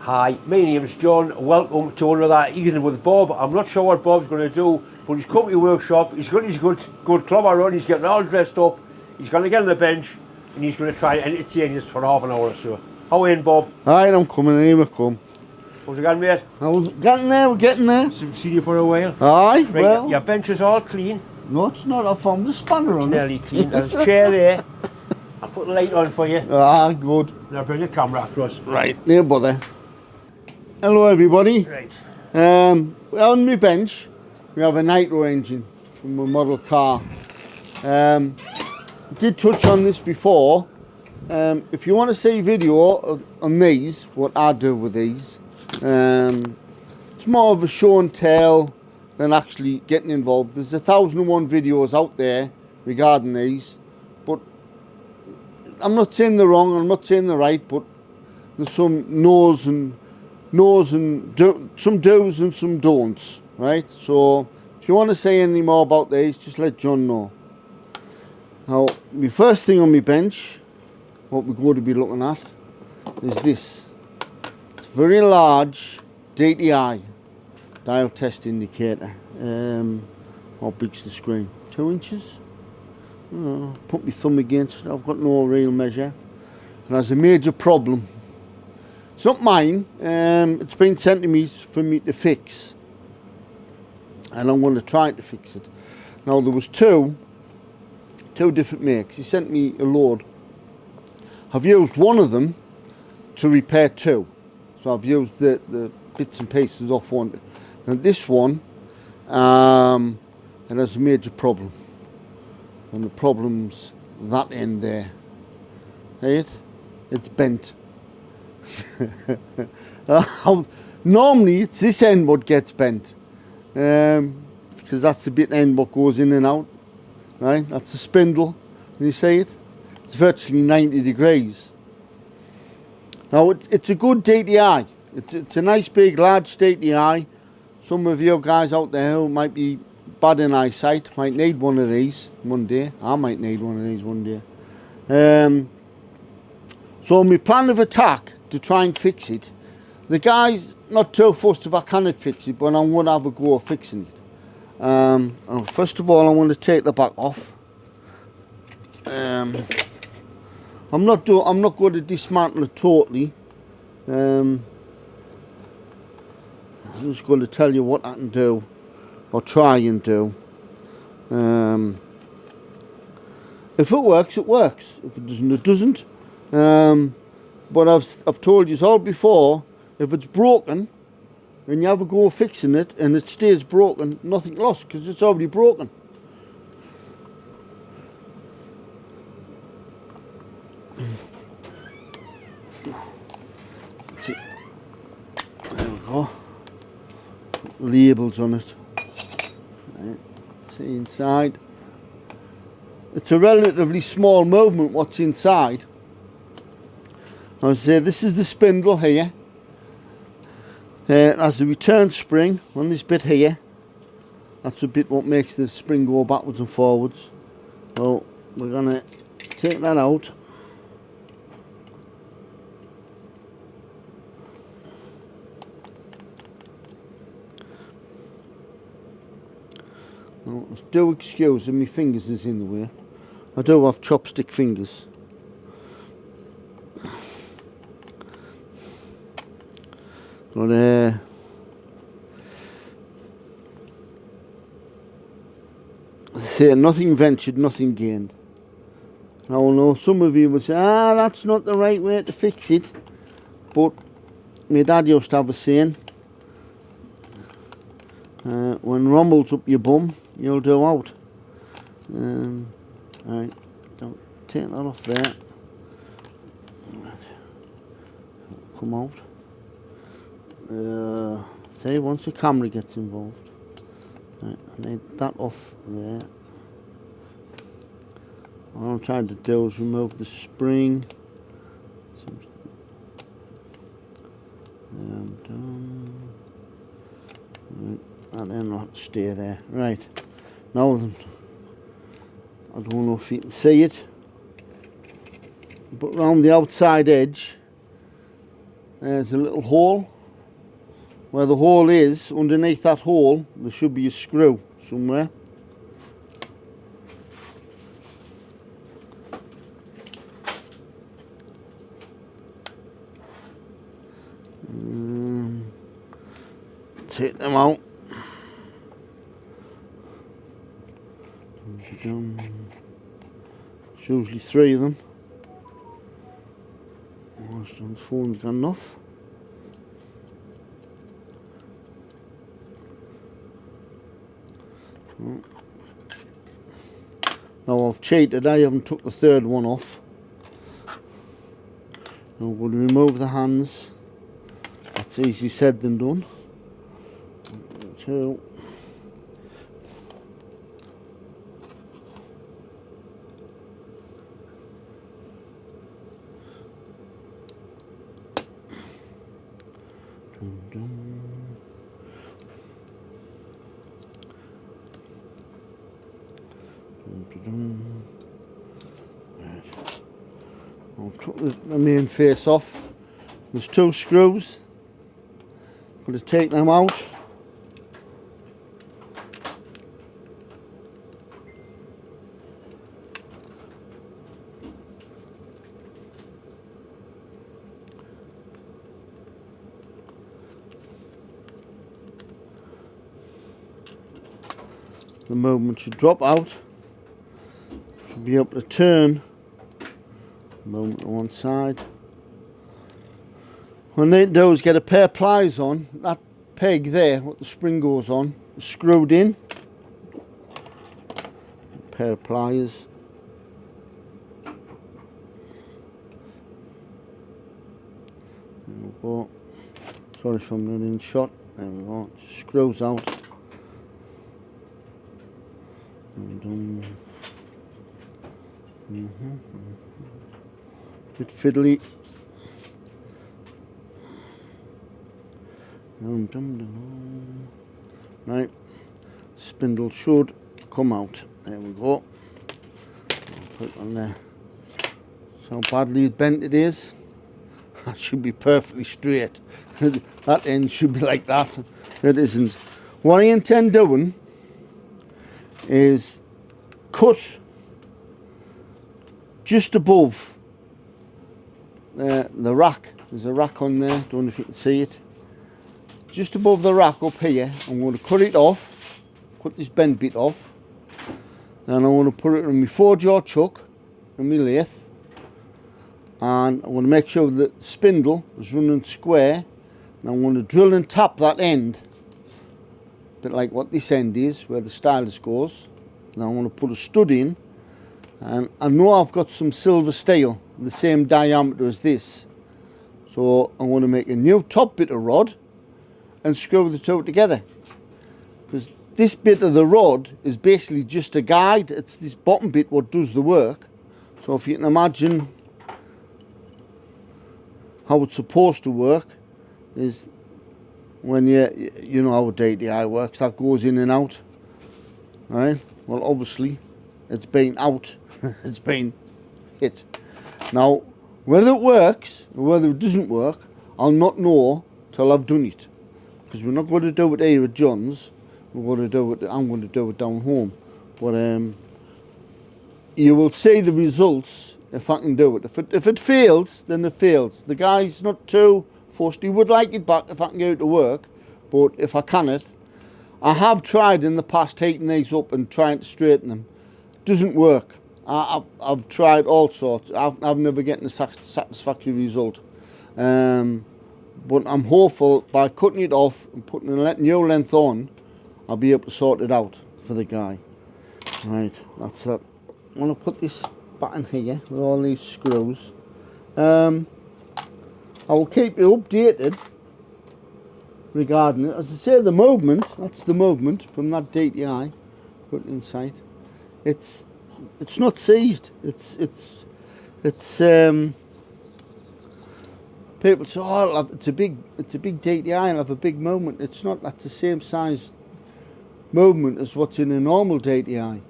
Hi, my name's John. Welcome to another Evening with Bob. I'm not sure what Bob's going to do, but he's come to the workshop. He's got his good clubber on. He's getting all dressed up. He's going to get on the bench and he's going to try and entertain us for half an hour or so. How are you, Bob? Alright, I'm coming. Here we come. How's it going, mate? We're getting there. We're getting there. Seen you for a while. Aye, Right, well. your bench is all clean. No, it's not. I found the spanner on it. Nearly clean. There's a chair there. I'll put the light on for you. Ah, good. And I'll bring the camera across. Right, there, bother. Hello, everybody. Right. On my bench, we have a nitro engine from a model car. Did touch on this before. If you want to see video on these, what I do with these, it's more of a show and tell than actually getting involved. There's 1,001 videos out there regarding these, but I'm not saying they're wrong, I'm not saying they're right, but there's some no's and some do's and some don'ts, right? So if you want to say any more about these, just let John know. Now, my first thing on my bench, what we're going to be looking at, is this. It's a very large DTI, dial test indicator. How big's the screen? 2 inches? Put my thumb against it, I've got no real measure. And has a major problem. It's not mine, it's been sent to me for me to fix. And I'm going to try to fix it. Now there was two different makes. He sent me a load. I've used one of them to repair two. So I've used the bits and pieces off one. And this one, it has a major problem. And the problem's that end there. See it? It's bent. Normally it's this end what gets bent. Because that's the bit end what goes in and out. Right? That's the spindle. Can you see it? It's virtually 90 degrees. Now it's a good DTI. It's a nice big large DTI. Some of you guys out there who might be bad in eyesight might need one of these one day. I might need one of these one day. So my plan of attack to try and fix it, the guy's not too fussed if I cannot fix it, but I'm going to have a go at fixing it. First of all, I want to take the back off. I'm not going to dismantle it totally. I'm just going to tell you what I can do, or try and do. If it works, it works. If it doesn't, it doesn't. But I've told you all before, if it's broken and you have a go fixing it and it stays broken, nothing lost because it's already broken. There we go. Labels on it. Right. See inside. It's a relatively small movement what's inside. I would say this is the spindle here. As the return spring on this bit here. That's the bit what makes the spring go backwards and forwards. So we're gonna take that out. Now, do excuse if my fingers is in the way. I do have chopstick fingers. But say nothing ventured, nothing gained. Now I know some of you will say, that's not the right way to fix it. But my dad used to have a saying, when rumble's up your bum, you'll do out. Right, don't take that off there. Come out. See, once the camera gets involved, right, I need that off there. What I'm trying to do is remove the spring. Right, and then I'll have to stay there. Right, now then, I don't know if you can see it, but round the outside edge there's a little hole. Where the hole is, underneath that hole, there should be a screw somewhere. Take them out. It's usually 3 of them. Oh, this phone's gone off. Now I've cheated, I haven't took the 3rd one off. Now we'll remove the hands. That's easy said than done. 2. Dum, dum. Right. I'll put the main face off. There's 2 screws. I'm going to take them out. The movement should drop out. Should be able to turn the movement to one side. What I need to do is get a pair of pliers on. That peg there, what the spring goes on, is screwed in. A pair of pliers. There we go. Sorry if I'm not in shot. There we go. It just screws out. Bit fiddly. Right, spindle should come out. There we go. I'll put it on there. So how badly bent it is. That should be perfectly straight. That end should be like that. It isn't. What I intend doing is cut just above the rack. There's a rack on there, don't know if you can see it. Just above the rack up here, I'm going to cut it off, cut this bent bit off. Then I want to put it in my 4-jaw chuck and my lathe. And I want to make sure that the spindle is running square. And I'm going to drill and tap that end. A bit like what this end is, where the stylus goes. And I want to put a stud in. And I know I've got some silver steel, the same diameter as this. So I'm going to make a new top bit of rod and screw the 2 together. Because this bit of the rod is basically just a guide. It's this bottom bit what does the work. So if you can imagine how it's supposed to work, is when you know how a DTI works, that goes in and out, right? Well, obviously it's been out. It's been hit. Now, whether it works or whether it doesn't work, I'll not know till I've done it. Because we're not going to do it here at John's. We're going to do it. I'm going to do it down home. But you will see the results if I can do it. If it fails, then it fails. The guy's not too fussed. He would like it back if I can get it to work. But if I cannot, I have tried in the past heating these up and trying to straighten them. Doesn't work. I've tried all sorts. I've never gotten a satisfactory result. But I'm hopeful by cutting it off and putting a new length on, I'll be able to sort it out for the guy. Right, that's it. I'm going to put this back in here with all these screws. I will keep you updated regarding it. As I say, the movement, that's the movement from that DTI put inside. It's not seized. It's people say, oh, it's a big DTI and have a big movement. It's not. That's the same size movement as what's in a normal DTI.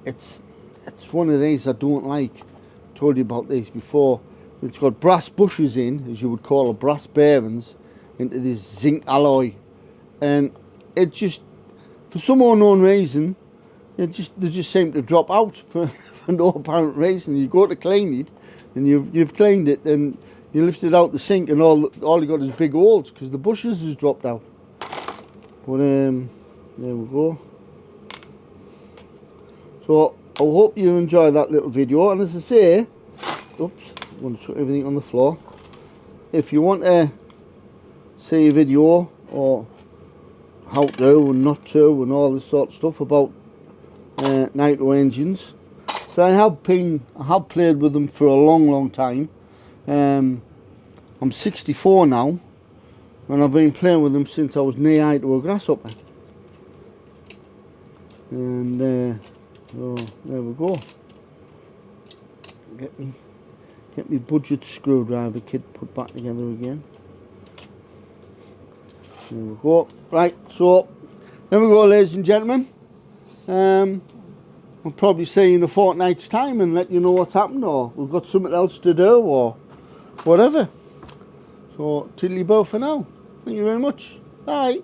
It's one of these I don't like. Told you about these before. it's got brass bushes in, as you would call it, brass bearings, into this zinc alloy. And it just, for some unknown reason, they just seem to drop out for no apparent reason. You go to clean it, and you've cleaned it, and you lift it out the sink, and all you got is big holes because the bushes has dropped out. But there we go. So I hope you enjoy that little video. And as I say, oops, I'm going to put everything on the floor. If you want to see a video or how to and not to and all this sort of stuff about nitro engines, so I have played with them for a long time. I'm 64 now, and I've been playing with them since I was knee-high to a grasshopper. And so there we go. Get me budget screwdriver kit put back together again. There we go. Right, so there we go, ladies and gentlemen. We'll probably see you in a fortnight's time and let you know what's happened, or we've got something else to do, or whatever. So, tiddly bow for now. Thank you very much. Bye.